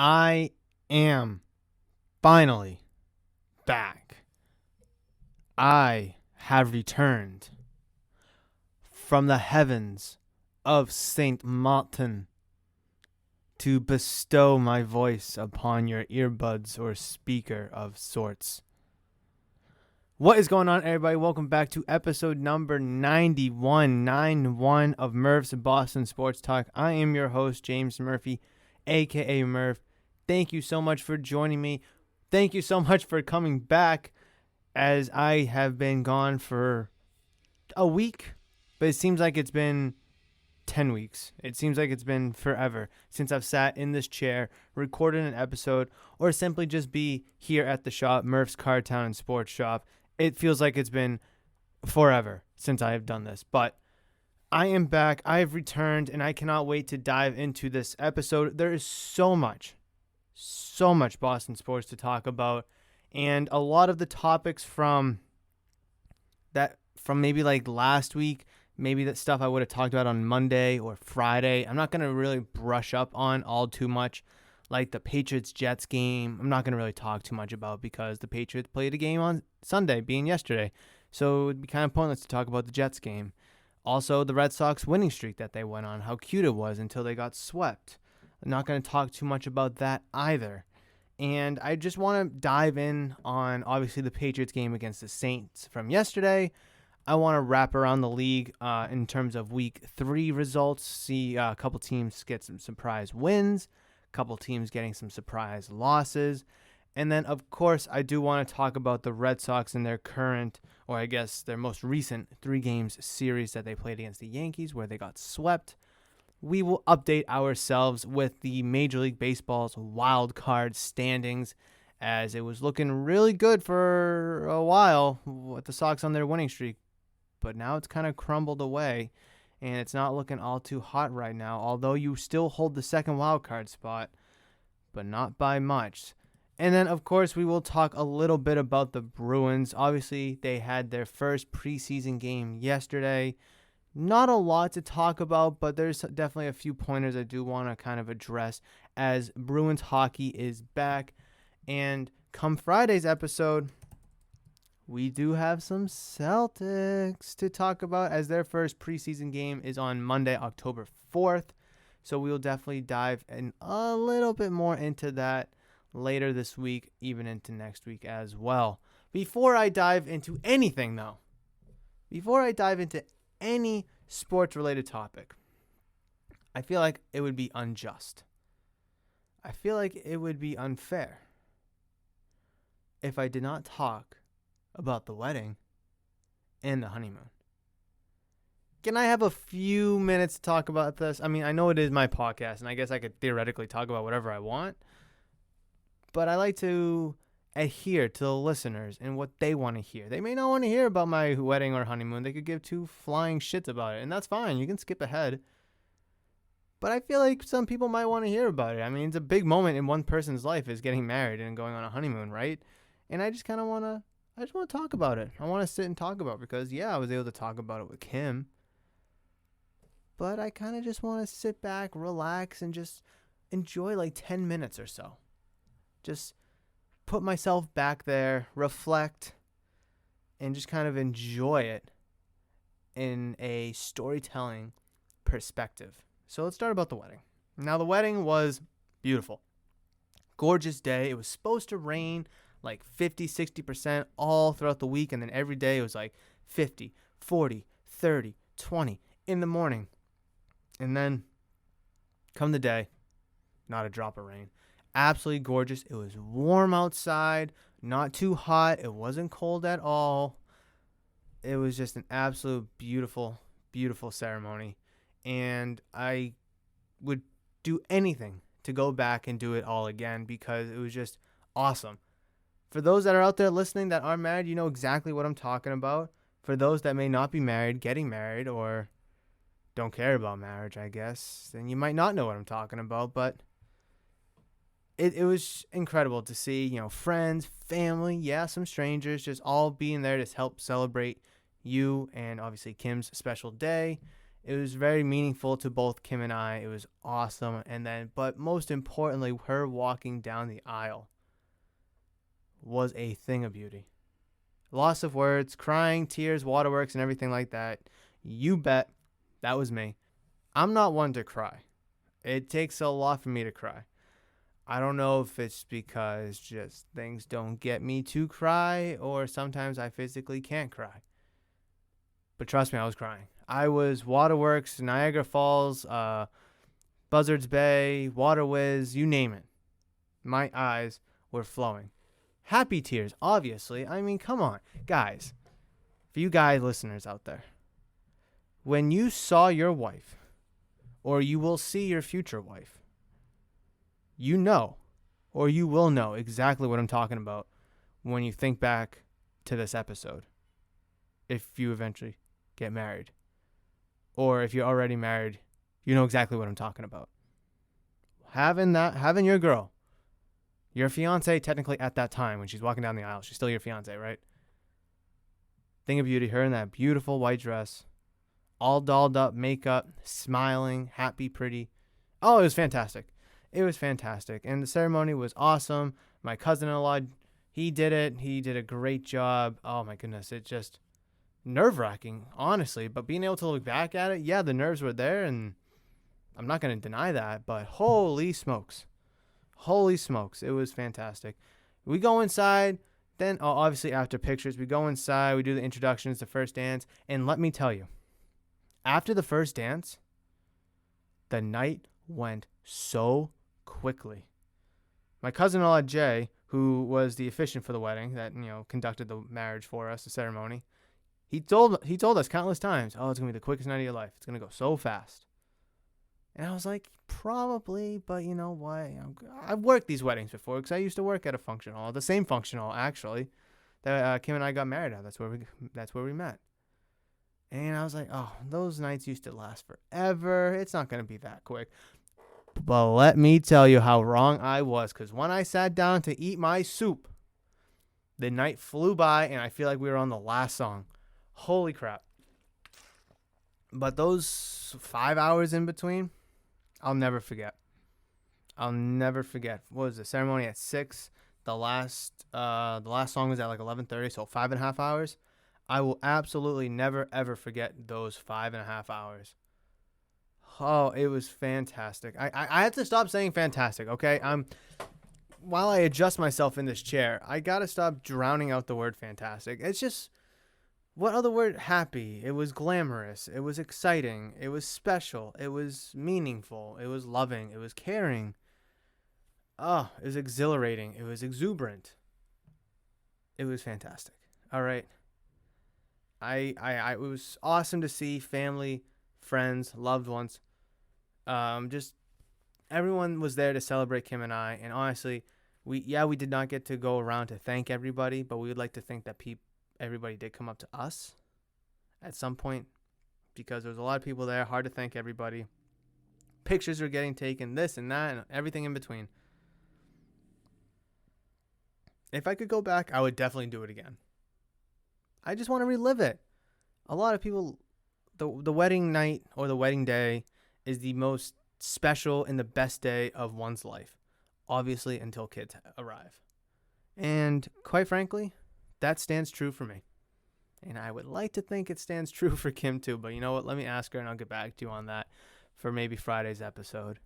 I am finally back. I have returned from the heavens of Saint Martin to bestow my voice upon your earbuds or speaker of sorts. What is going on, everybody? Welcome back to episode number 91 of Murph's Boston Sports Talk. I am your host, James Murphy, a.k.a. Murph. Thank you so much for joining me. Thank you so much for coming back, as I have been gone for a week, but it seems like it's been 10 weeks. It seems like it's been forever since I've sat in this chair, recorded an episode, or simply just be here at the shop, Murph's Card Town and Sports Shop. It feels like it's been forever since I have done this, but I am back. I have returned, and I cannot wait to dive into this episode. There is so much Boston sports to talk about, and a lot of the topics from maybe like last week, maybe that stuff I would have talked about on Monday or Friday, I'm not going to really brush up on all too much. Like the Patriots-Jets game, I'm not going to really talk too much about because the Patriots played a game on Sunday, being yesterday. So it would be kind of pointless to talk about the Jets game. Also, the Red Sox winning streak that they went on, how cute it was until they got swept. I'm not going to talk too much about that either. And I just want to dive in on, obviously, the Patriots game against the Saints from yesterday. I want to wrap around the league in terms of Week 3 results, see a couple teams get some surprise wins, a couple teams getting some surprise losses. And then, of course, I do want to talk about the Red Sox and their current, or I guess their most recent 3 games series that they played against the Yankees, where they got swept. We will update ourselves with the Major League Baseball's Wildcard standings, as it was looking really good for a while with the Sox on their winning streak. But now it's kind of crumbled away, and it's not looking all too hot right now, although you still hold the second wildcard spot, but not by much. And then, of course, we will talk a little bit about the Bruins. Obviously, they had their first preseason game yesterday. Not a lot to talk about, but there's definitely a few pointers I do want to kind of address, as Bruins hockey is back. And come Friday's episode, we do have some Celtics to talk about, as their first preseason game is on Monday, October 4th. So we will definitely dive in a little bit more into that later this week, even into next week as well. Before I dive into anything, though, any sports-related topic, I feel like it would be unjust. I feel like it would be unfair if I did not talk about the wedding and the honeymoon. Can I have a few minutes to talk about this? I mean, I know it is my podcast, and I guess I could theoretically talk about whatever I want, but I like to adhere to the listeners and what they want to hear. They may not want to hear about my wedding or honeymoon. They could give 2 flying shits about it, and that's fine. You can skip ahead. But I feel like some people might want to hear about it. I mean, it's a big moment in one person's life, is getting married and going on a honeymoon, right? And I just kind of want to talk about it. I want to sit and talk about it because, yeah, I was able to talk about it with Kim. But I kind of just want to sit back, relax, and just enjoy like 10 minutes or so. Just put myself back there, reflect, and just kind of enjoy it in a storytelling perspective. So let's start about the wedding. Now, the wedding was beautiful. Gorgeous day. It was supposed to rain like 50, 60% all throughout the week, and then every day it was like 50, 40, 30, 20 in the morning. And then come the day, not a drop of rain. Absolutely gorgeous. It was warm outside, not too hot. It wasn't cold at all. It was just an absolute beautiful, beautiful ceremony. And I would do anything to go back and do it all again because it was just awesome. For those that are out there listening that are married, you know exactly what I'm talking about. For those that may not be married, getting married, or don't care about marriage, I guess, then you might not know what I'm talking about, but it was incredible to see, you know, friends, family, yeah, some strangers, just all being there to help celebrate you and obviously Kim's special day. It was very meaningful to both Kim and I. It was awesome. And then, but most importantly, her walking down the aisle was a thing of beauty. Loss of words, crying, tears, waterworks, and everything like that. You bet that was me. I'm not one to cry. It takes a lot for me to cry. I don't know if it's because just things don't get me to cry or sometimes I physically can't cry. But trust me, I was crying. I was waterworks, Niagara Falls, Buzzards Bay, Water Whiz, you name it. My eyes were flowing. Happy tears, obviously. I mean, come on. Guys, for you guys listeners out there, when you saw your wife, or you will see your future wife, you know, or you will know exactly what I'm talking about when you think back to this episode. If you eventually get married. Or if you're already married, you know exactly what I'm talking about. Having your girl, your fiance technically at that time when she's walking down the aisle, she's still your fiance, right? Thing of beauty, her in that beautiful white dress, all dolled up, makeup, smiling, happy, pretty. Oh, it was fantastic. It was fantastic. And the ceremony was awesome. My cousin-in-law, he did it. He did a great job. Oh my goodness. It just nerve-wracking, honestly. But being able to look back at it, yeah, the nerves were there. And I'm not going to deny that. But holy smokes. Holy smokes. It was fantastic. We go inside. Then, obviously after pictures, we go inside. We do the introductions, the first dance. And let me tell you, after the first dance, the night went so quickly. My cousin-in-law Jay, who was the officiant for the wedding that conducted the marriage for us, the ceremony, he told us countless times, "Oh, it's gonna be the quickest night of your life. It's gonna go so fast." And I was like, probably, but you know what? I've worked these weddings before because I used to work at a function hall, the same function hall actually that Kim and I got married at. That's where we met. And I was like, oh, those nights used to last forever. It's not going to be that quick. But let me tell you how wrong I was. Because when I sat down to eat my soup, the night flew by and I feel like we were on the last song. Holy crap. But those 5 hours in between, I'll never forget. I'll never forget. What was the ceremony at 6? The last song was at like 11:30, so 5.5 hours. I will absolutely never, ever forget those 5.5 hours. Oh, it was fantastic. I had to stop saying fantastic, okay? While I adjust myself in this chair, I got to stop drowning out the word fantastic. It's just, what other word? Happy. It was glamorous. It was exciting. It was special. It was meaningful. It was loving. It was caring. Oh, it was exhilarating. It was exuberant. It was fantastic. All right. It was awesome to see family, friends, loved ones. Just everyone was there to celebrate Kim and I. And honestly, we did not get to go around to thank everybody, but we would like to think that everybody did come up to us at some point because there was a lot of people there. Hard to thank everybody. Pictures were getting taken, this and that, and everything in between. If I could go back, I would definitely do it again. I just want to relive it. A lot of people, the wedding night or the wedding day is the most special and the best day of one's life, obviously until kids arrive. And quite frankly, that stands true for me. And I would like to think it stands true for Kim too, but you know what? Let me ask her and I'll get back to you on that for maybe Friday's episode.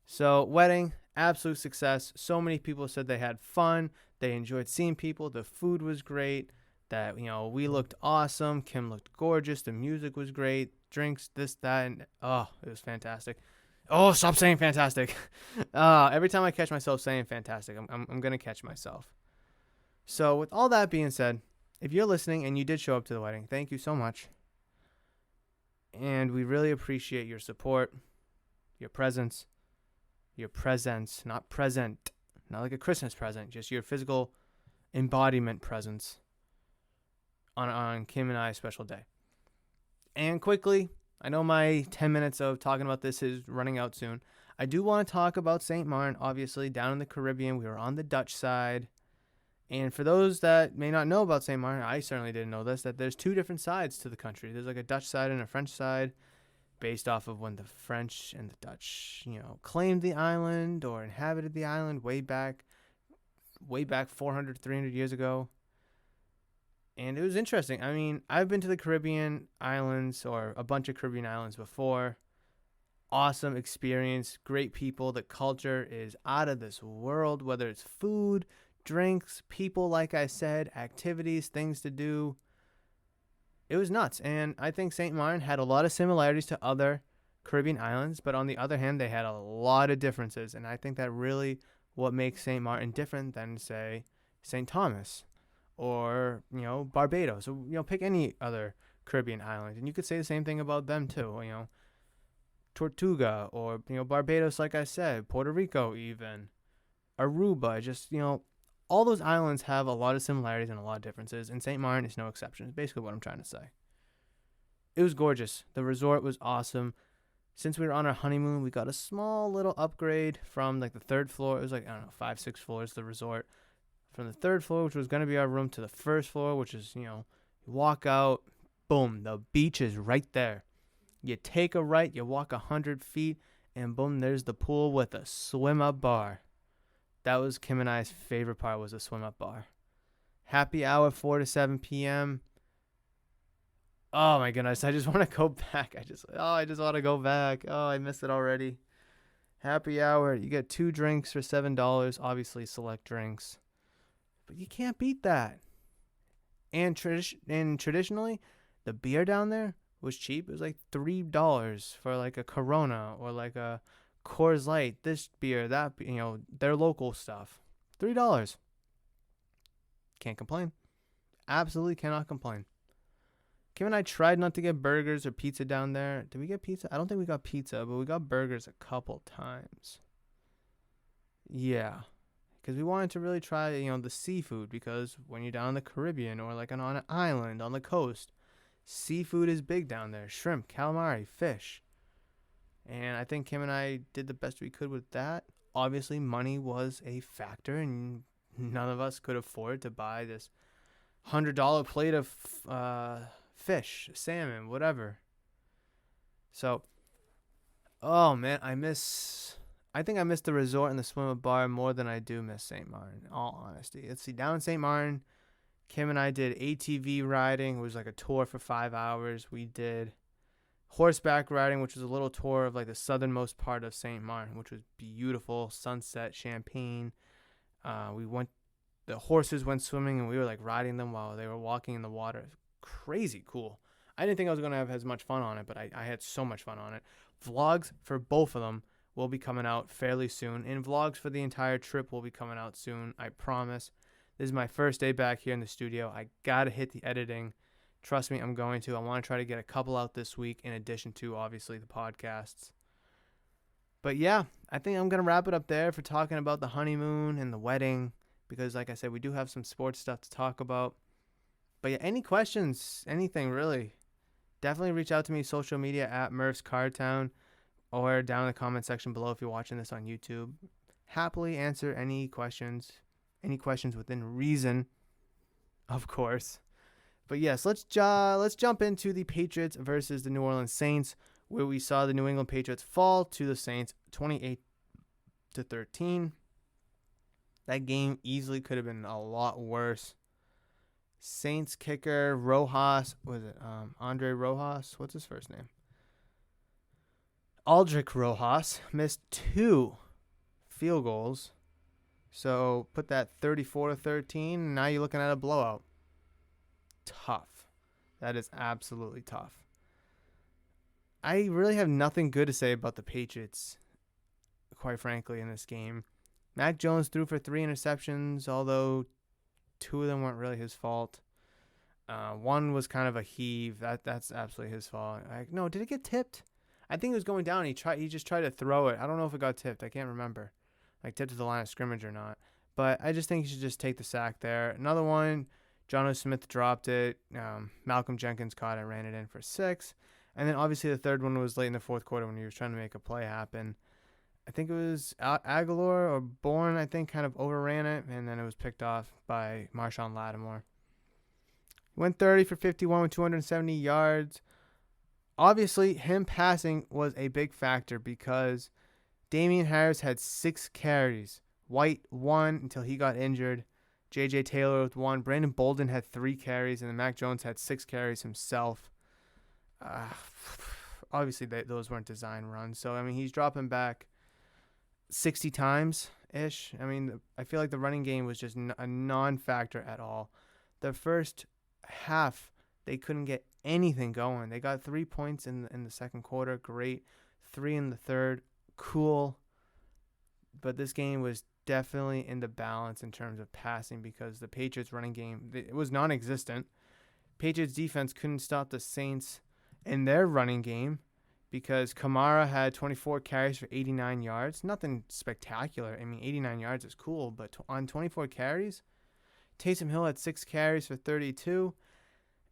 So, wedding, absolute success. So many people said they had fun. They enjoyed seeing people. The food was great. That, we looked awesome. Kim looked gorgeous. The music was great. Drinks, this, that, and it was fantastic. Oh, stop saying fantastic. Every time I catch myself saying fantastic, I'm going to catch myself. So with all that being said, if you're listening and you did show up to the wedding, thank you so much. And we really appreciate your support, your presence, not present, not like a Christmas present, just your physical embodiment presence on Kim and I's special day. And quickly, I know my 10 minutes of talking about this is running out soon. I do want to talk about St. Martin, obviously, down in the Caribbean. We were on the Dutch side. And for those that may not know about St. Martin, I certainly didn't know this, that there's two different sides to the country. There's like a Dutch side and a French side. based off of when the French and the Dutch, claimed the island or inhabited the island way back 400, 300 years ago. And it was interesting. I mean, I've been to the Caribbean islands or a bunch of Caribbean islands before. Awesome experience, great people. The culture is out of this world, whether it's food, drinks, people, like I said, activities, things to do. It was nuts. And I think St. Martin had a lot of similarities to other Caribbean islands, but on the other hand, they had a lot of differences. And I think that really what makes St. Martin different than, say, St. Thomas or, Barbados, or, pick any other Caribbean island. And you could say the same thing about them too, Tortuga or, Barbados, like I said, Puerto Rico even, Aruba, just, all those islands have a lot of similarities and a lot of differences, and St. Martin is no exception. It's basically what I'm trying to say. It was gorgeous. The resort was awesome. Since we were on our honeymoon, we got a small little upgrade from like the third floor. It was like, 5, 6 floors, the resort. From the third floor, which was going to be our room, to the first floor, which is, you walk out, boom, the beach is right there. You take a right, you walk 100 feet, and boom, there's the pool with a swim-up bar. That was Kim and I's favorite part, was the swim-up bar. Happy hour, 4 to 7 p.m. Oh, my goodness, I just want to go back. I just want to go back. Oh, I missed it already. Happy hour, you get 2 drinks for $7, obviously select drinks. But you can't beat that. And traditionally, the beer down there was cheap. It was like $3 for like a Corona or like a Coors Light, this beer, that, their local stuff. $3. Can't complain. Absolutely cannot complain. Kim and I tried not to get burgers or pizza down there. Did we get pizza? I don't think we got pizza, but we got burgers a couple times. Yeah. Because we wanted to really try, the seafood, because when you're down in the Caribbean or like on an island on the coast, seafood is big down there. Shrimp, calamari, fish. And I think Kim and I did the best we could with that. Obviously, money was a factor, and none of us could afford to buy this $100 plate of fish, salmon, whatever. So, oh man, I think I miss the resort and the swim-up bar more than I do miss St. Martin, in all honesty. Let's see, down in St. Martin, Kim and I did ATV riding. It was like a tour for 5 hours. We did horseback riding, which was a little tour of like the southernmost part of St. Martin, which was beautiful. Sunset, champagne. The horses went swimming, and we were like riding them while they were walking in the water. Crazy cool. I didn't think I was going to have as much fun on it, but I had so much fun on it. Vlogs for both of them will be coming out fairly soon, and vlogs for the entire trip will be coming out soon, I promise. This is my first day back here in the studio. I got to hit the editing. Trust me, I'm going to. I want to try to get a couple out this week in addition to, obviously, the podcasts. But yeah, I think I'm going to wrap it up there for talking about the honeymoon and the wedding, because like I said, we do have some sports stuff to talk about. But yeah, any questions, anything really, definitely reach out to me, social media at Murph's Cardtown, or down in the comment section below if you're watching this on YouTube. Happily answer any questions within reason, of course. But yes, let's jump into the Patriots versus the New Orleans Saints, where we saw the New England Patriots fall to the Saints 28-13. That game easily could have been a lot worse. Saints kicker Rojas, Andre Rojas? What's his first name? Aldrich Rojas missed 2 field goals. So put that 34-13. Now you're looking at a blowout. Tough. That is absolutely tough. I really have nothing good to say about the Patriots, quite frankly, in this game. Mac Jones threw for 3 interceptions, although 2 of them weren't really his fault. One was kind of a heave. That's absolutely his fault. No, did it get tipped? I think it was going down. He just tried to throw it. I don't know if it got tipped. I can't remember. Like tipped to the line of scrimmage or not. But I just think he should just take the sack there. Another one, Jonnu Smith dropped it. Malcolm Jenkins caught it, ran it in for 6. And then obviously the third one was late in the fourth quarter when he was trying to make a play happen. I think it was Aguilar or Bourne, I think, kind of overran it. And then it was picked off by Marshawn Lattimore. He went 30 for 51 with 270 yards. Obviously, him passing was a big factor because Damian Harris had 6 carries. White 1 until he got injured. J.J. Taylor with 1. Brandon Bolden had 3 carries, and then Mac Jones had 6 carries himself. Uh, Obviously, those weren't design runs. So, I mean, he's dropping back 60 times ish. I mean, I feel like the running game was just a non-factor at all. The first half, they couldn't get anything going. They got 3 points in the second quarter. Great. 3 in the third. Cool. But this game was definitely in the balance in terms of passing because the Patriots running game, it was non-existent. Patriots defense couldn't stop the Saints in their running game because Kamara had 24 carries for 89 yards. Nothing spectacular. I mean, 89 yards is cool, but on 24 carries, Taysom Hill had 6 carries for 32.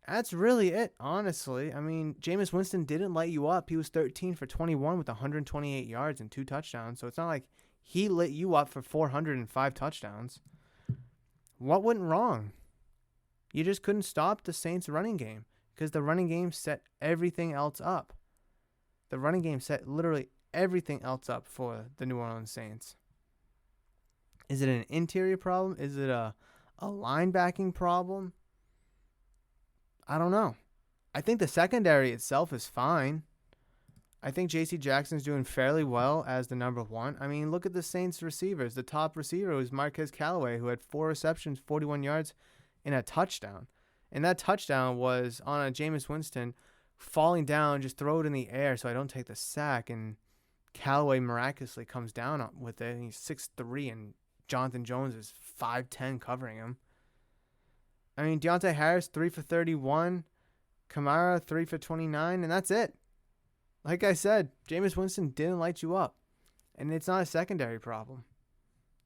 That's really it, honestly. I mean, Jameis Winston didn't light you up. He was 13 for 21 with 128 yards and 2 touchdowns. So it's not like he lit you up for 405 touchdowns. What went wrong? You just couldn't stop the Saints' running game because the running game set everything else up. The running game set literally everything else up for the New Orleans Saints. Is it an interior problem? Is it a linebacking problem? I don't know. I think the secondary itself is fine. I think J.C. Jackson's doing fairly well as the number 1. I mean, look at the Saints receivers. The top receiver was Marquez Callaway, who had 4 receptions, 41 yards, and a touchdown. And that touchdown was on a Jameis Winston falling down, just throw it in the air so I don't take the sack. And Callaway miraculously comes down with it. And he's 6'3", and Jonathan Jones is 5'10", covering him. I mean, Deontay Harris, 3 for 31. Kamara, 3 for 29, and that's it. Like I said, Jameis Winston didn't light you up. And it's not a secondary problem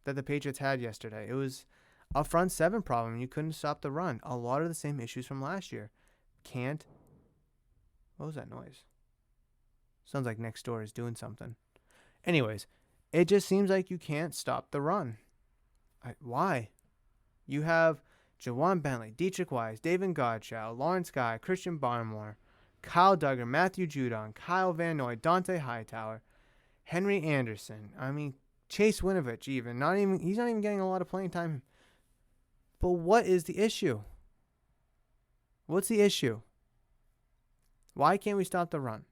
that the Patriots had yesterday. It was a front 7 problem. You couldn't stop the run. A lot of the same issues from last year. What was that noise? Sounds like next door is doing something. Anyways, it just seems like you can't stop the run. Why? You have Jawan Bentley, Dietrich Wise, David Godchow, Lawrence Guy, Christian Barmore, Kyle Duggar, Matthew Judon, Kyle Van Noy, Dante Hightower, Henry Anderson. I mean, Chase Winovich even. He's not even getting a lot of playing time. But what is the issue? What's the issue? Why can't we stop the run?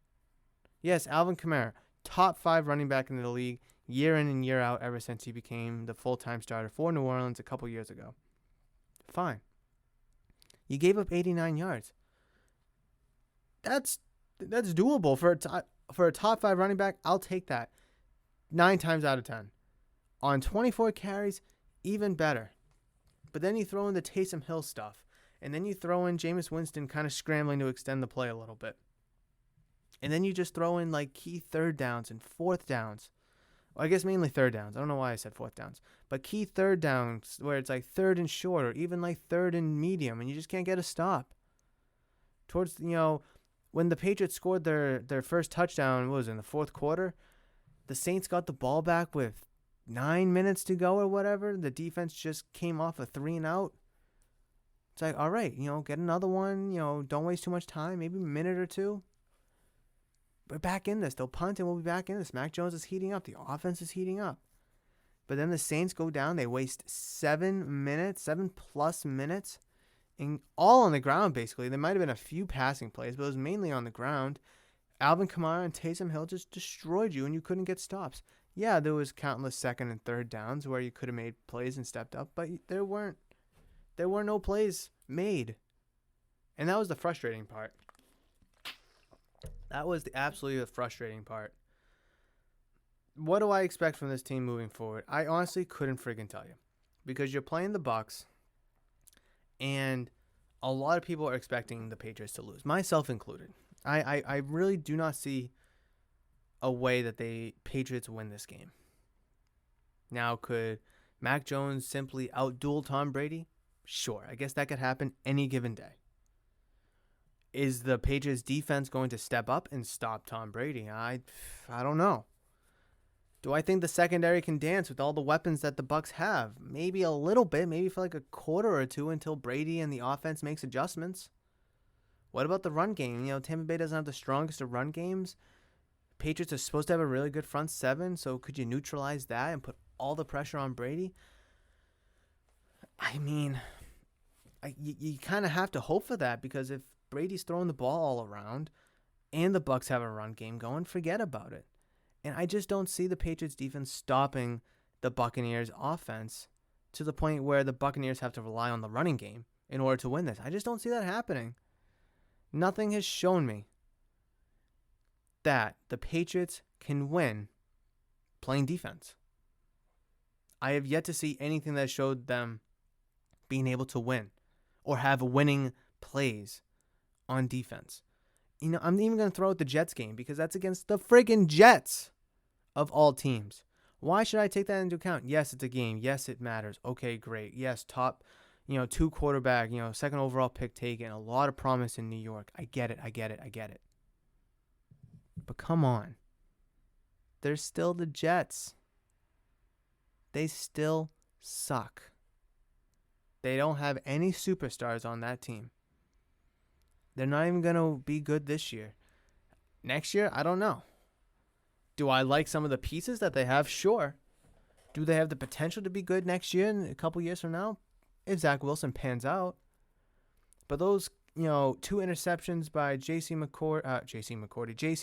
Yes, Alvin Kamara, top 5 running back in the league, year in and year out ever since he became the full-time starter for New Orleans a couple years ago. Fine. You gave up 89 yards. That's doable for a top 5 running back. I'll take that 9 times out of 10. On 24 carries, even better. But then you throw in the Taysom Hill stuff, and then you throw in Jameis Winston kind of scrambling to extend the play a little bit. And then you just throw in like key 3rd downs and 4th downs. Well, I guess mainly 3rd downs. I don't know why I said 4th downs. But key 3rd downs where it's like 3rd and short or even like 3rd and medium, and you just can't get a stop. Towards, when the Patriots scored their first touchdown, what was it, in the 4th quarter, the Saints got the ball back with 9 minutes to go or whatever. The defense just came off a 3-and-out. It's like, all right, get another one. Don't waste too much time, maybe a minute or 2. We're back in this. They'll punt and we'll be back in this. Mac Jones is heating up. The offense is heating up. But then the Saints go down. They waste 7 plus minutes, and all on the ground, basically. There might have been a few passing plays, but it was mainly on the ground. Alvin Kamara and Taysom Hill just destroyed you, and you couldn't get stops. Yeah, there was countless 2nd and 3rd downs where you could have made plays and stepped up, but there were no plays made. And that was the frustrating part. That was absolutely the frustrating part. What do I expect from this team moving forward? I honestly couldn't friggin' tell you. Because you're playing the Bucs, and a lot of people are expecting the Patriots to lose, myself included. I really do not see a way that the Patriots win this game. Now, could Mac Jones simply outduel Tom Brady? Sure, I guess that could happen any given day. Is the Patriots defense going to step up and stop Tom Brady? I don't know. Do I think the secondary can dance with all the weapons that the Bucs have? Maybe a little bit, maybe for like a quarter or 2 until Brady and the offense makes adjustments. What about the run game? Tampa Bay doesn't have the strongest of run games. Patriots are supposed to have a really good front seven, so could you neutralize that and put all the pressure on Brady? I mean, you kind of have to hope for that, because if Brady's throwing the ball all around and the Bucs have a run game going, forget about it. And I just don't see the Patriots defense stopping the Buccaneers offense to the point where the Buccaneers have to rely on the running game in order to win this. I just don't see that happening. Nothing has shown me that the Patriots can win playing defense. I have yet to see anything that showed them being able to win or have winning plays on defense. I'm even going to throw out the Jets game, because that's against the friggin' Jets of all teams. Why should I take that into account? Yes, it's a game. Yes, it matters. Okay, great. Yes, top, 2 quarterback, second overall pick taken. A lot of promise in New York. I get it. But come on. They're still the Jets. They still suck. They don't have any superstars on that team. They're not even going to be good this year. Next year, I don't know. Do I like some of the pieces that they have? Sure. Do they have the potential to be good next year and a couple years from now? If Zach Wilson pans out. But those, 2 interceptions by J.C.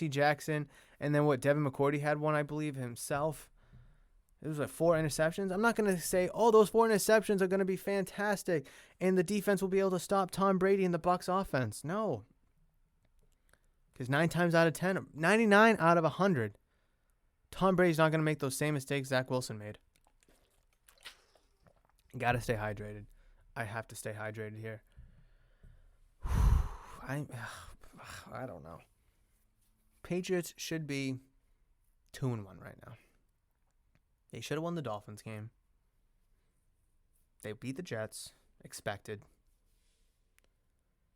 Jackson, and then Devin McCourty had one, I believe, himself. It was 4 interceptions. I'm not going to say, those 4 interceptions are going to be fantastic and the defense will be able to stop Tom Brady and the Bucs offense. No. Because 99 out of 100, Tom Brady's not going to make those same mistakes Zach Wilson made. Got to stay hydrated. I have to stay hydrated here. I don't know. Patriots should be 2-1 right now. They should have won the Dolphins game. They beat the Jets. Expected.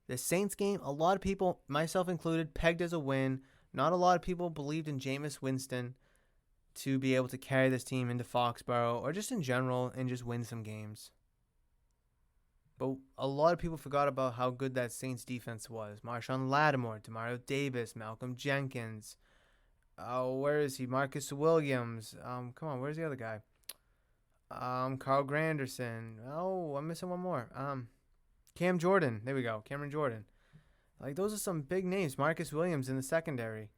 The Saints game, a lot of people, myself included, pegged as a win. Not a lot of people believed in Jameis Winston to be able to carry this team into Foxborough or just in general and just win some games. But a lot of people forgot about how good that Saints defense was. Marshawn Lattimore, Demario Davis, Malcolm Jenkins. Where is he? Marcus Williams. Come on, where's the other guy? Carl Granderson. I'm missing one more. Cam Jordan. There we go. Cameron Jordan. Those are some big names. Marcus Williams in the secondary.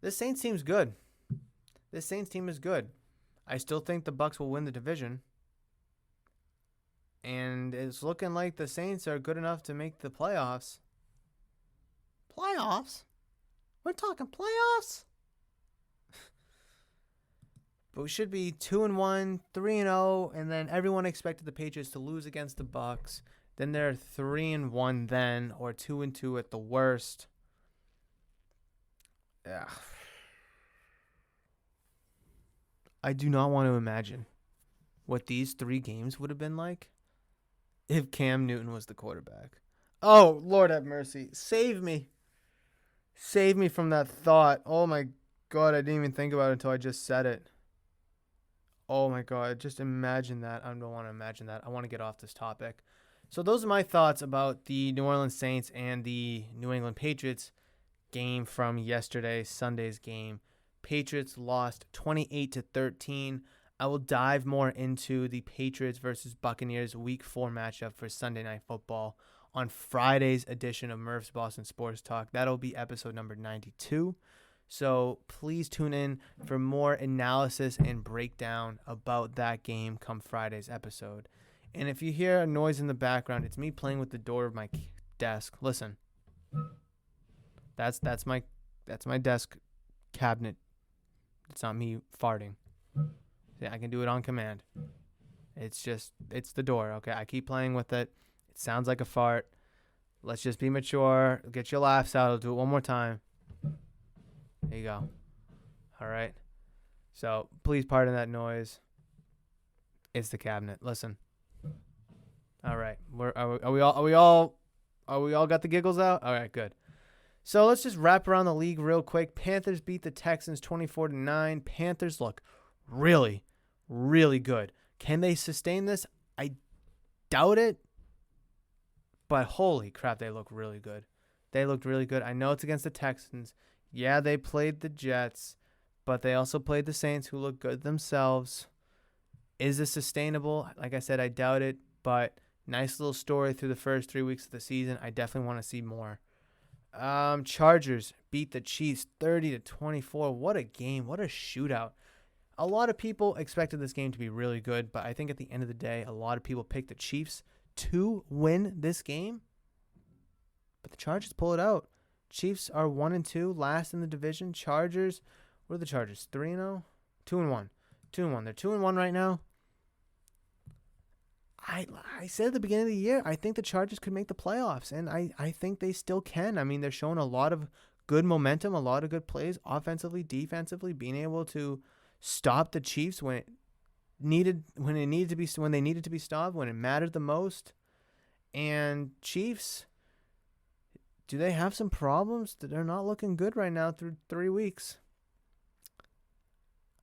This Saints team's good. This Saints team is good. I still think the Bucs will win the division. And it's looking like the Saints are good enough to make the playoffs. Playoffs? We're talking playoffs? But we should be 2-1, 3-0, and then everyone expected the Patriots to lose against the Bucs. Then they're 3-1 then, or 2-2 at the worst. Yeah. I do not want to imagine what these 3 games would have been like if Cam Newton was the quarterback. Oh, Lord have mercy. Save me. Save me from that thought. Oh, my God. I didn't even think about it until I just said it. Oh, my God. Just imagine that. I don't want to imagine that. I want to get off this topic. So those are my thoughts about the New Orleans Saints and the New England Patriots game from yesterday, Sunday's game. Patriots lost 28-13. I will dive more into the Patriots versus Buccaneers Week 4 matchup for Sunday Night Football on Friday's edition of Murph's Boston Sports Talk. That'll be episode number 92. So please tune in for more analysis and breakdown about that game come Friday's episode. And if you hear a noise in the background, it's me playing with the door of my desk. Listen. That's my desk cabinet. It's not me farting. Yeah, I can do it on command. It's the door, okay? I keep playing with it. It sounds like a fart. Let's just be mature. Get your laughs out. I'll do it one more time. There you go. All right. So please pardon that noise. It's the cabinet. Listen. All right. Are we all got the giggles out? All right, good. So let's just wrap around the league real quick. Panthers beat the Texans 24-9. Panthers look really, really good. Can they sustain this? I doubt it. But holy crap, they look really good. They looked really good. I know it's against the Texans. Yeah, they played the Jets, but they also played the Saints, who look good themselves. Is this sustainable? Like I said, I doubt it, but nice little story through the first 3 weeks of the season. I definitely want to see more. Chargers beat the Chiefs 30-24. What a game. What a shootout. A lot of people expected this game to be really good, but I think at the end of the day, a lot of people picked the Chiefs to win this game. But the Chargers pull it out. Chiefs are 1-2, last in the division. Chargers, what are the Chargers? 3-0? 2-1. 2-1. They're 2-1 right now. I said at the beginning of the year, I think the Chargers could make the playoffs, and I think they still can. I mean, they're showing a lot of good momentum, a lot of good plays, offensively, defensively, being able to stop the Chiefs when they needed to be stopped, when it mattered the most. And Chiefs, do they have some problems? They're not looking good right now through 3 weeks.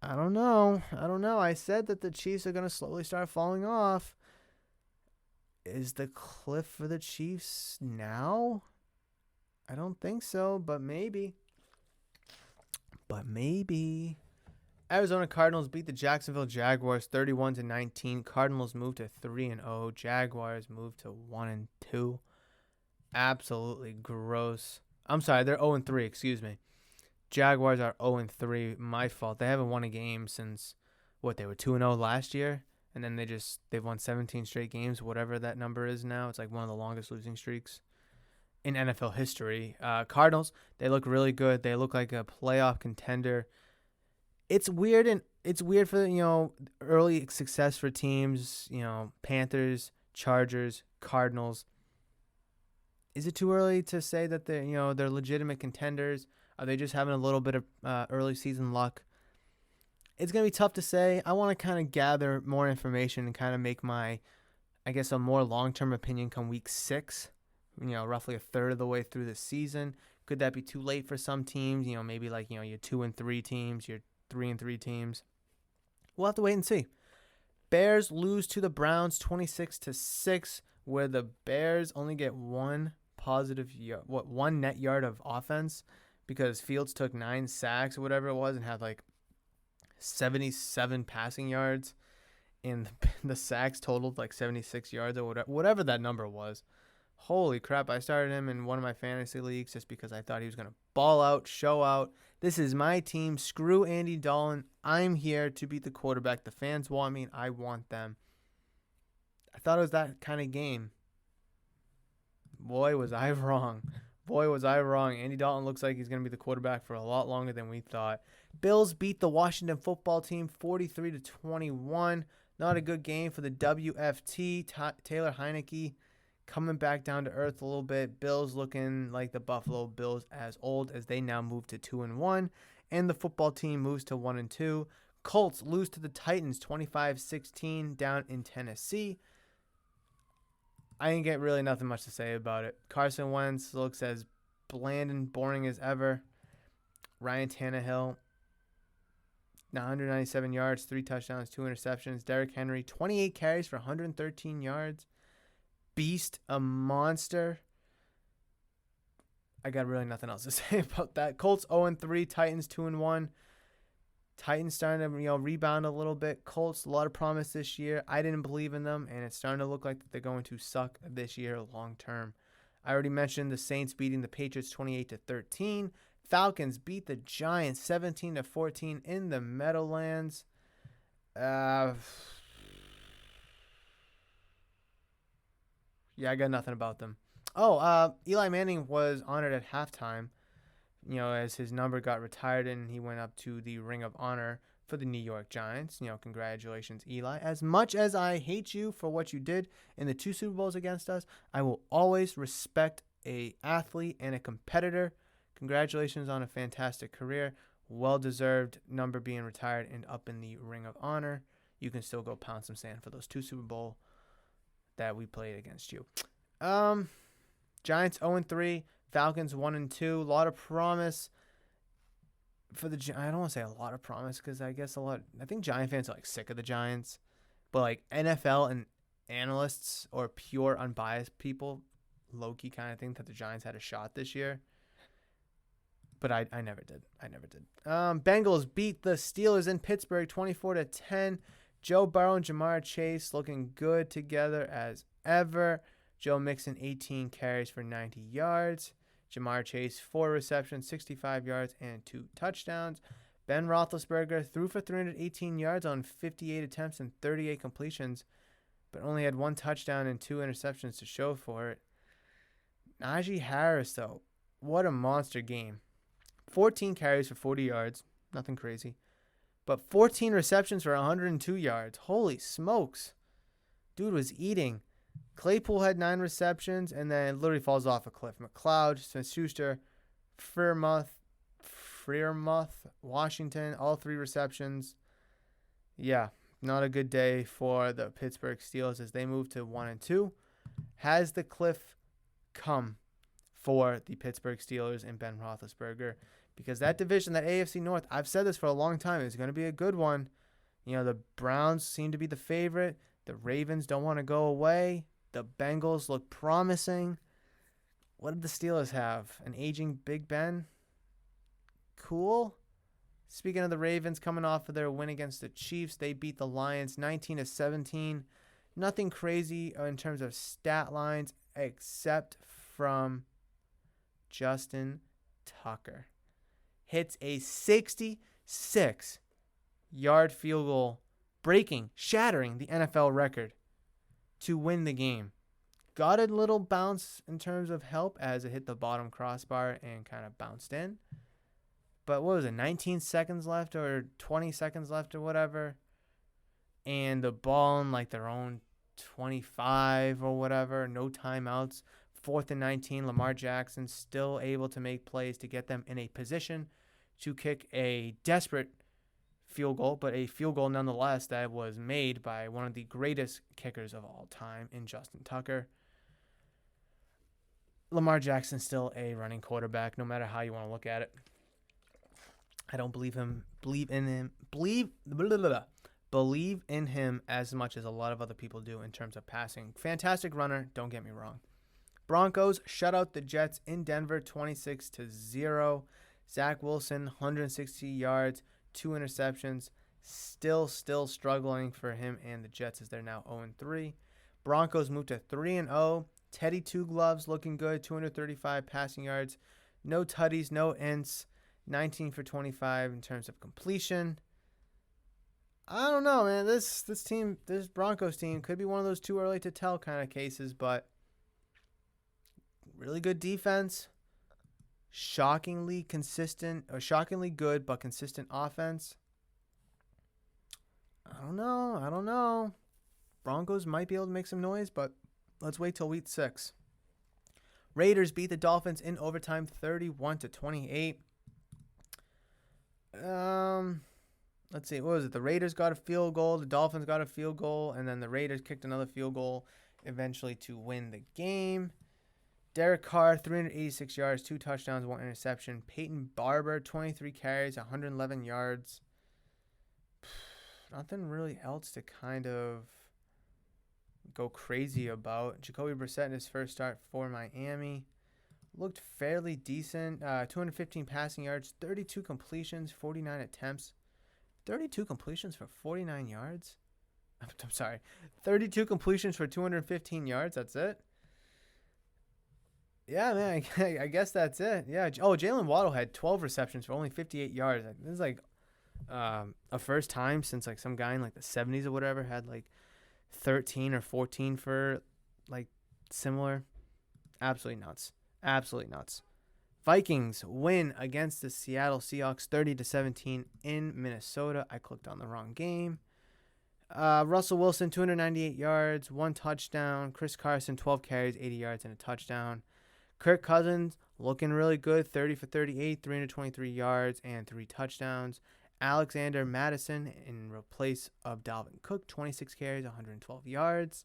I don't know. I said that the Chiefs are going to slowly start falling off. Is the cliff for the Chiefs now? I don't think so, but maybe. Arizona Cardinals beat the Jacksonville Jaguars 31-19. Cardinals moved to 3-0. Jaguars moved to 1-2. Absolutely gross. I'm sorry, they're 0-3, excuse me. Jaguars are 0-3. My fault. They haven't won a game since, they were 2-0 last year? And then they've won 17 straight games, whatever that number is now. It's like one of the longest losing streaks in NFL history. Cardinals, they look really good. They look like a playoff contender. It's weird for, early success for teams, Panthers, Chargers, Cardinals. Is it too early to say that they're legitimate contenders? Are they just having a little bit of early season luck? It's going to be tough to say. I want to kind of gather more information and kind of make my, a more long-term opinion come week 6, roughly a third of the way through the season. Could that be too late for some teams? Maybe like, your 2-3 teams, your 3-3 teams. We'll have to wait and see. Bears lose to the Browns 26-6, where the Bears only get one net yard of offense because Fields took 9 sacks or whatever it was and had like 77 passing yards, and the sacks totaled like 76 yards or whatever that number was. Holy crap, I started him in one of my fantasy leagues just because I thought he was going to ball out, show out. This is my team. Screw Andy Dalton. I'm here to beat the quarterback. The fans want me, and I want them. I thought it was that kind of game. Boy, was I wrong. Andy Dalton looks like he's going to be the quarterback for a lot longer than we thought. Bills beat the Washington football team 43-21. Not a good game for the WFT. Taylor Heineke coming back down to earth a little bit. Bills looking like the Buffalo Bills as old as they now move to 2-1. And the football team moves to 1-2. Colts lose to the Titans 25-16 down in Tennessee. I ain't get really nothing much to say about it. Carson Wentz looks as bland and boring as ever. Ryan Tannehill, 197 yards, 3 touchdowns, 2 interceptions. Derrick Henry, 28 carries for 113 yards. Beast, a monster. I got really nothing else to say about that. Colts 0-3, Titans 2-1. Titans starting to rebound a little bit. Colts, a lot of promise this year. I didn't believe in them, and it's starting to look like they're going to suck this year long term. I already mentioned the Saints beating the Patriots 28-13. Falcons beat the Giants 17-14 in the Meadowlands. Yeah, I got nothing about them. Eli Manning was honored at halftime, as his number got retired and he went up to the Ring of Honor for the New York Giants. Congratulations, Eli. As much as I hate you for what you did in the 2 Super Bowls against us, I will always respect a athlete and a competitor. Congratulations on a fantastic career. Well-deserved number being retired and up in the Ring of Honor. You can still go pound some sand for those 2 Super Bowl that we played against you. Giants 0-3. Falcons 1-2. A lot of promise for the. I don't want to say a lot of promise because I think Giant fans are like sick of the Giants, but like NFL and analysts or pure unbiased people low-key kind of think that the Giants had a shot this year. But I never did. Bengals beat the Steelers in Pittsburgh 24-10. Joe Burrow and Jamar Chase looking good together as ever. Joe Mixon 18 carries for 90 yards. Jamar Chase 4 receptions, 65 yards, and 2 touchdowns. Ben Roethlisberger threw for 318 yards on 58 attempts and 38 completions, but only had 1 touchdown and 2 interceptions to show for it. Najee Harris, though, what a monster game. 14 carries for 40 yards, nothing crazy, but 14 receptions for 102 yards. Holy smokes. Dude was eating. Claypool had 9 receptions and then literally falls off a cliff. McLeod, Smith-Schuster, Freiermuth, Washington, all 3 receptions. Yeah, not a good day for the Pittsburgh Steelers as they move to 1-2. Has the cliff come for the Pittsburgh Steelers and Ben Roethlisberger? Because that division, that AFC North, I've said this for a long time, is going to be a good one. You know, the Browns seem to be the favorite. The Ravens don't want to go away. The Bengals look promising. What did the Steelers have? An aging Big Ben? Cool. Speaking of the Ravens, coming off of their win against the Chiefs, they beat the Lions 19-17. Nothing crazy in terms of stat lines except from Justin Tucker. Hits a 66-yard field goal, shattering the NFL record to win the game. Got a little bounce in terms of help as it hit the bottom crossbar and kind of bounced in. But what was it, 19 seconds left or 20 seconds left or whatever? And the ball in like their own 25 or whatever, no timeouts. 4th and 19, Lamar Jackson still able to make plays to get them in a position to kick a desperate field goal, but a field goal nonetheless that was made by one of the greatest kickers of all time in Justin Tucker. Lamar Jackson still a running quarterback, no matter how you want to look at it. I don't believe in him as much as a lot of other people do in terms of passing. Fantastic runner, don't get me wrong. Broncos shut out the Jets in Denver 26-0. Zach Wilson, 160 yards, 2 interceptions. Still struggling for him and the Jets as they're now 0-3. Broncos moved to 3-0. Teddy Two Gloves looking good, 235 passing yards. No tutties, no ints. 19 for 25 in terms of completion. I don't know, man. This Broncos team could be one of those too early to tell kind of cases, but really good defense. Shockingly good but consistent offense. I don't know. Broncos might be able to make some noise, but let's wait till week 6. Raiders beat the Dolphins in overtime 31-28. Let's see, what was it? The Raiders got a field goal, the Dolphins got a field goal, and then the Raiders kicked another field goal eventually to win the game. Derek Carr, 386 yards, 2 touchdowns, 1 interception. Peyton Barber, 23 carries, 111 yards. Nothing really else to kind of go crazy about. Jacoby Brissett in his first start for Miami looked fairly decent. 215 passing yards, 32 completions, 49 attempts. 32 completions for 49 yards? I'm sorry. 32 completions for 215 yards. That's it? Yeah, man. I guess that's it. Yeah. Oh, Jalen Waddle had 12 receptions for only 58 yards. This is like a first time since like some guy in like the 70s or whatever had like 13 or 14 for like similar. Absolutely nuts. Vikings win against the Seattle Seahawks 30-17 in Minnesota. I clicked on the wrong game. Russell Wilson, 298 yards, 1 touchdown. Chris Carson, 12 carries, 80 yards, and a touchdown. Kirk Cousins looking really good, 30 for 38, 323 yards, and 3 touchdowns. Alexander Madison in place of Dalvin Cook, 26 carries, 112 yards.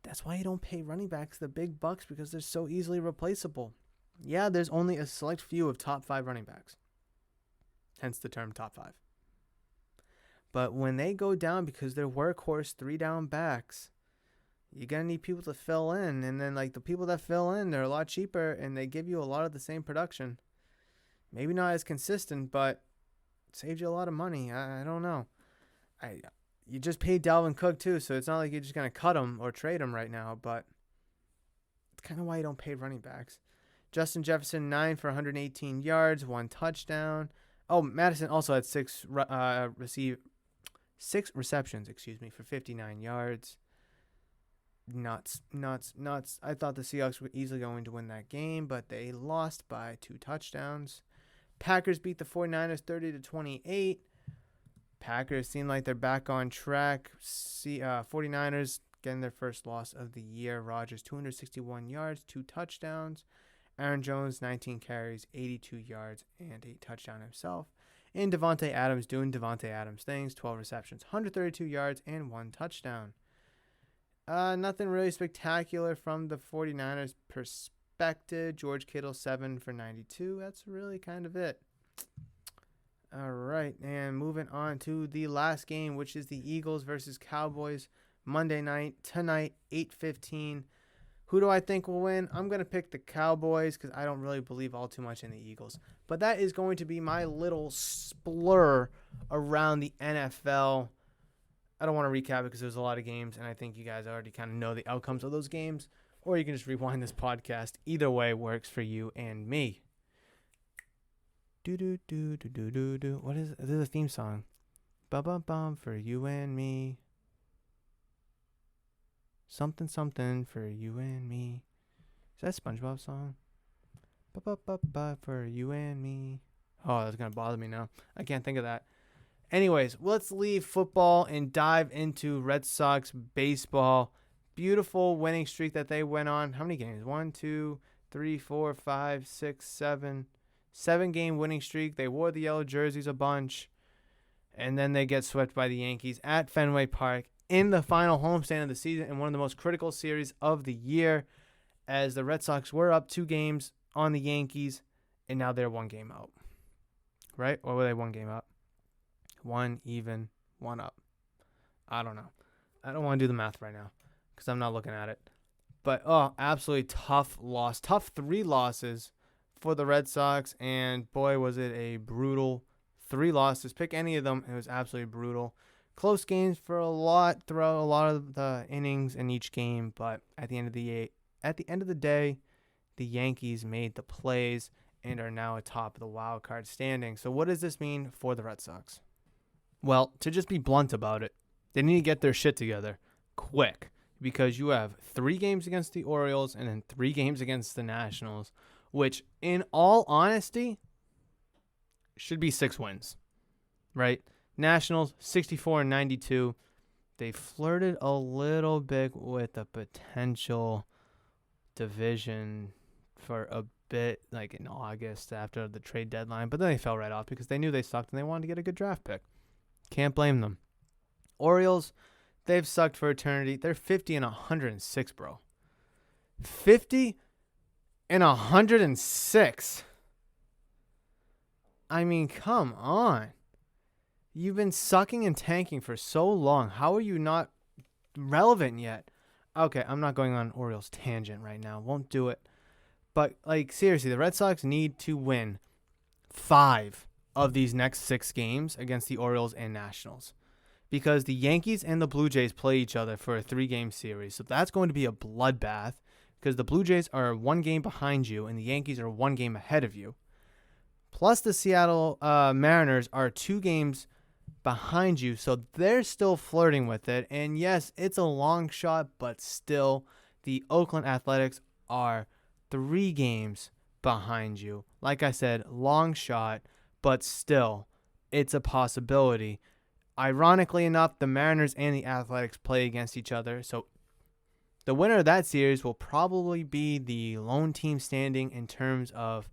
That's why you don't pay running backs the big bucks, because they're so easily replaceable. Yeah, there's only a select few of top 5 running backs. Hence the term top 5. But when they go down because they're workhorse 3-down backs, you're going to need people to fill in. And then, like, the people that fill in, they're a lot cheaper, and they give you a lot of the same production. Maybe not as consistent, but it saves you a lot of money. I don't know. You just paid Dalvin Cook, too, so it's not like you're just going to cut him or trade him right now, but it's kind of why you don't pay running backs. Justin Jefferson, 9 for 118 yards, 1 touchdown. Oh, Madison also had 6 receptions, for 59 yards. Nuts. I thought the Seahawks were easily going to win that game, but they lost by 2 touchdowns. Packers beat the 49ers 30-28. Packers seem like they're back on track. 49ers getting their first loss of the year. Rodgers, 261 yards, 2 touchdowns. Aaron Jones, 19 carries, 82 yards, and a touchdown himself. And Devontae Adams doing Devontae Adams things, 12 receptions, 132 yards, and 1 touchdown. Nothing really spectacular from the 49ers perspective. George Kittle, 7 for 92. That's really kind of it. All right, and moving on to the last game, which is the Eagles versus Cowboys. Monday night, tonight, 8:15. Who do I think will win? I'm going to pick the Cowboys because I don't really believe all too much in the Eagles. But that is going to be my little splur around the NFL. I don't want to recap it because there's a lot of games, and I think you guys already kind of know the outcomes of those games. Or you can just rewind this podcast. Either way works for you and me. Do. What is it? This is a theme song. Bum for you and me. Something for you and me. Is that a SpongeBob song? Ba for you and me. Oh, that's going to bother me now. I can't think of that. Anyways, let's leave football and dive into Red Sox baseball. Beautiful winning streak that they went on. How many games? 1, 2, 3, 4, 5, 6, 7. 7-game winning streak. They wore the yellow jerseys a bunch. And then they get swept by the Yankees at Fenway Park in the final homestand of the season in one of the most critical series of the year, as the Red Sox were up 2 games on the Yankees, and now they're 1 game out. Right? Or were they 1 game up? 1 even, 1 up. I don't know. I don't want to do the math right now because I'm not looking at it. But, absolutely tough loss. Tough 3 losses for the Red Sox, and boy, was it a brutal 3 losses. Pick any of them, it was absolutely brutal. Close games for throughout a lot of the innings in each game, but at the end of the day, the Yankees made the plays and are now atop of the Wildcard standing. So what does this mean for the Red Sox? Well, to just be blunt about it, they need to get their shit together quick, because you have 3 games against the Orioles and then 3 games against the Nationals, which, in all honesty, should be 6 wins, right? Nationals, 64-92. They flirted a little bit with a potential division for a bit, like in August after the trade deadline, but then they fell right off because they knew they sucked and they wanted to get a good draft pick. Can't blame them. Orioles, they've sucked for eternity. They're 50-106, bro. 50-106. I mean, come on. You've been sucking and tanking for so long. How are you not relevant yet? Okay, I'm not going on an Orioles tangent right now. Won't do it. But, like, seriously, the Red Sox need to win 5 of these next 6 games against the Orioles and Nationals, because the Yankees and the Blue Jays play each other for a 3-game series. So that's going to be a bloodbath, because the Blue Jays are 1 game behind you and the Yankees are 1 game ahead of you. Plus the Seattle Mariners are 2 games behind you, so they're still flirting with it. And yes, it's a long shot, but still, the Oakland Athletics are 3 games behind you. Like I said, long shot, but still, it's a possibility. Ironically enough, the Mariners and the Athletics play against each other, so the winner of that series will probably be the lone team standing in terms of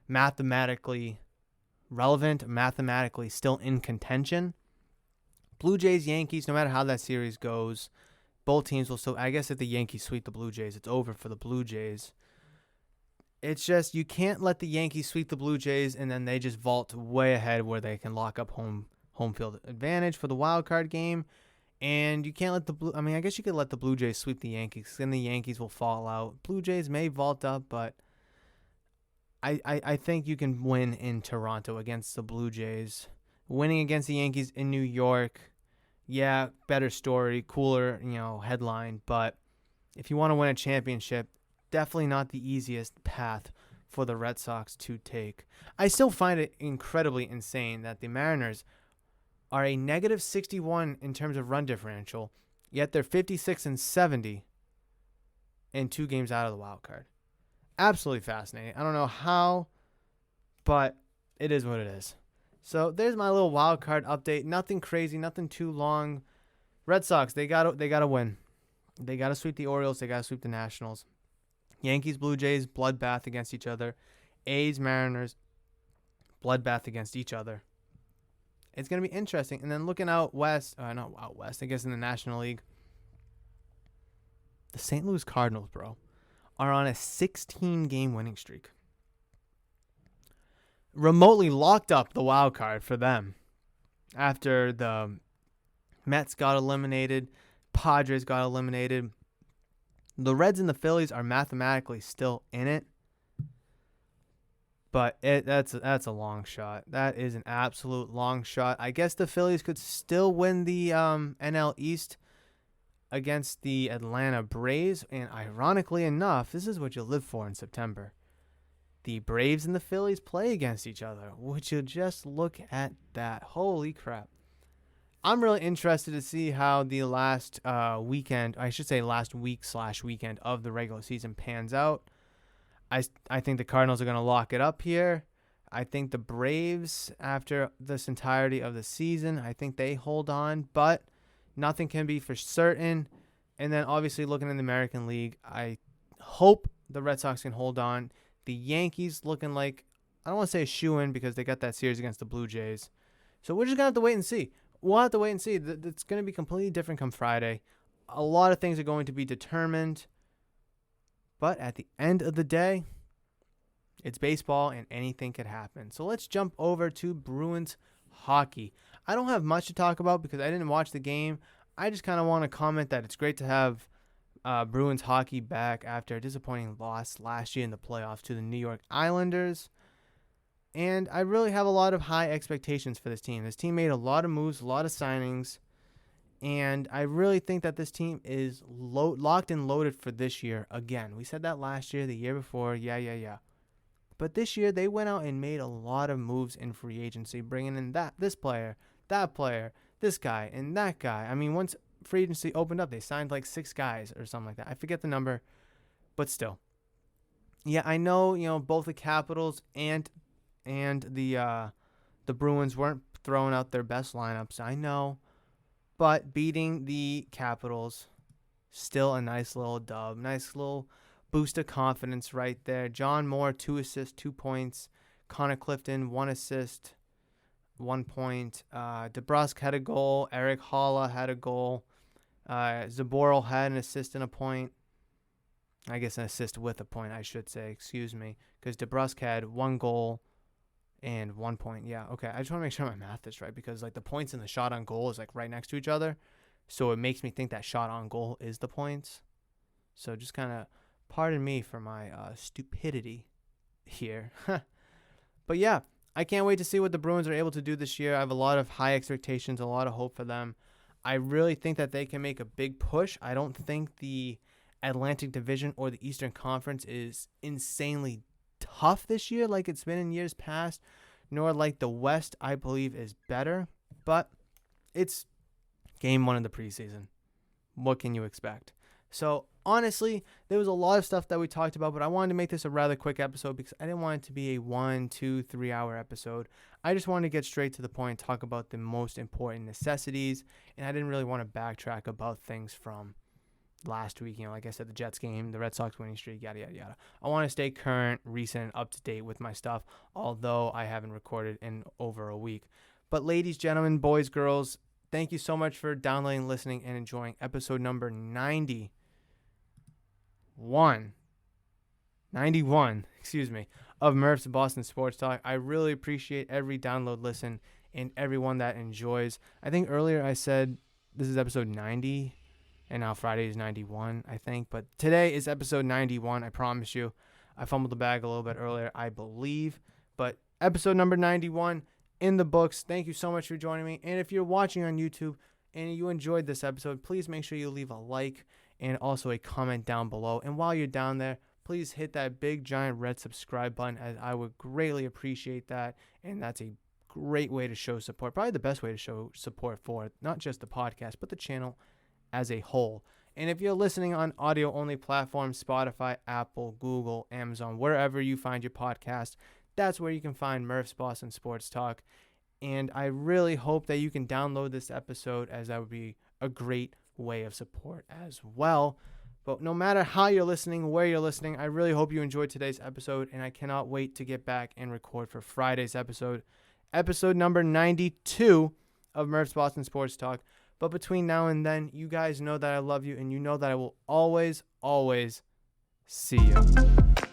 mathematically relevant, mathematically still in contention. Blue Jays, Yankees, no matter how that series goes, both teams will still, I guess if the Yankees sweep the Blue Jays, it's over for the Blue Jays. It's just, you can't let the Yankees sweep the Blue Jays and then they just vault way ahead where they can lock up home field advantage for the wild card game. And you can't let I guess you could let the Blue Jays sweep the Yankees. Then the Yankees will fall out. Blue Jays may vault up, but I think you can win in Toronto against the Blue Jays. Winning against the Yankees in New York, yeah, better story, cooler, headline. But if you want to win a championship, definitely not the easiest path for the Red Sox to take. I still find it incredibly insane that the Mariners are a negative 61 in terms of run differential, yet they're 56-70 and 2 games out of the wild card. Absolutely fascinating. I don't know how, but it is what it is. So there's my little wild card update. Nothing crazy, nothing too long. Red Sox, they gotta win. They gotta sweep the Orioles. They gotta sweep the Nationals. Yankees, Blue Jays, bloodbath against each other. A's, Mariners, bloodbath against each other. It's going to be interesting. And then looking out west, not out west, I guess in the National League, the St. Louis Cardinals, bro, are on a 16-game winning streak. Remotely locked up the wild card for them after the Mets got eliminated, Padres got eliminated. The Reds and the Phillies are mathematically still in it. But that's a long shot. That is an absolute long shot. I guess the Phillies could still win the NL East against the Atlanta Braves. And ironically enough, this is what you live for in September. The Braves and the Phillies play against each other. Would you just look at that? Holy crap. I'm really interested to see how the last weekend, I should say last week/weekend of the regular season pans out. I think the Cardinals are going to lock it up here. I think the Braves, after this entirety of the season, I think they hold on, but nothing can be for certain. And then obviously looking in the American League, I hope the Red Sox can hold on. The Yankees looking like, I don't want to say a shoo-in because they got that series against the Blue Jays. So we're just going to have to wait and see. We'll have to wait and see. It's going to be completely different come Friday. A lot of things are going to be determined. But at the end of the day, it's baseball and anything could happen. So let's jump over to Bruins hockey. I don't have much to talk about because I didn't watch the game. I just kind of want to comment that it's great to have Bruins hockey back after a disappointing loss last year in the playoffs to the New York Islanders. And I really have a lot of high expectations for this team. This team made a lot of moves, a lot of signings. And I really think that this team is locked and loaded for this year again. We said that last year, the year before, yeah. But this year, they went out and made a lot of moves in free agency, bringing in this player, that player, this guy, and that guy. I mean, once free agency opened up, they signed like 6 guys or something like that. I forget the number, but still. Yeah, I know, both the Capitals and the Bruins weren't throwing out their best lineups. I know. But beating the Capitals, still a nice little dub. Nice little boost of confidence right there. John Moore, 2 assists, 2 points. Connor Clifton, 1 assist, 1 point. DeBrusque had a goal. Eric Holla had a goal. Zaboral had an assist and a point. I guess an assist with a point, I should say. Excuse me. Because DeBrusque had 1 goal and 1 point. Yeah, okay. I just want to make sure my math is right because like the points and the shot on goal is like right next to each other. So it makes me think that shot on goal is the points. So just kind of pardon me for my stupidity here. But yeah, I can't wait to see what the Bruins are able to do this year. I have a lot of high expectations, a lot of hope for them. I really think that they can make a big push. I don't think the Atlantic Division or the Eastern Conference is insanely tough this year like it's been in years past, nor like the West, I believe, is better. But it's game 1 of the preseason. What can you expect? So honestly, there was a lot of stuff that we talked about, but I wanted to make this a rather quick episode because I didn't want it to be a 1, 2, 3 hour episode. I just wanted to get straight to the point and talk about the most important necessities, and I didn't really want to backtrack about things from last week. Like I said, the Jets game, the Red Sox winning streak, yada, yada, yada. I want to stay current, recent, up to date with my stuff, although I haven't recorded in over a week. But ladies, gentlemen, boys, girls, thank you so much for downloading, listening, and enjoying episode number 91, of Murph's Boston Sports Talk. I really appreciate every download, listen, and everyone that enjoys. I think earlier I said this is episode 90, and now Friday is 91, I think. But today is episode 91, I promise you. I fumbled the bag a little bit earlier, I believe. But episode number 91 in the books. Thank you so much for joining me. And if you're watching on YouTube and you enjoyed this episode, please make sure you leave a like and also a comment down below. And while you're down there, please hit that big giant red subscribe button, as I would greatly appreciate that. And that's a great way to show support, probably the best way to show support for not just the podcast, but the channel as a whole. And if you're listening on audio only platforms, Spotify, Apple, Google, Amazon, wherever you find your podcast, that's where you can find Murph's Boston Sports Talk. And I really hope that you can download this episode, as that would be a great way of support as well. But no matter how you're listening, where you're listening, I really hope you enjoyed today's episode, and I cannot wait to get back and record for Friday's episode number 92 of Murph's Boston Sports Talk. But between now and then, you guys know that I love you, and you know that I will always, always see you.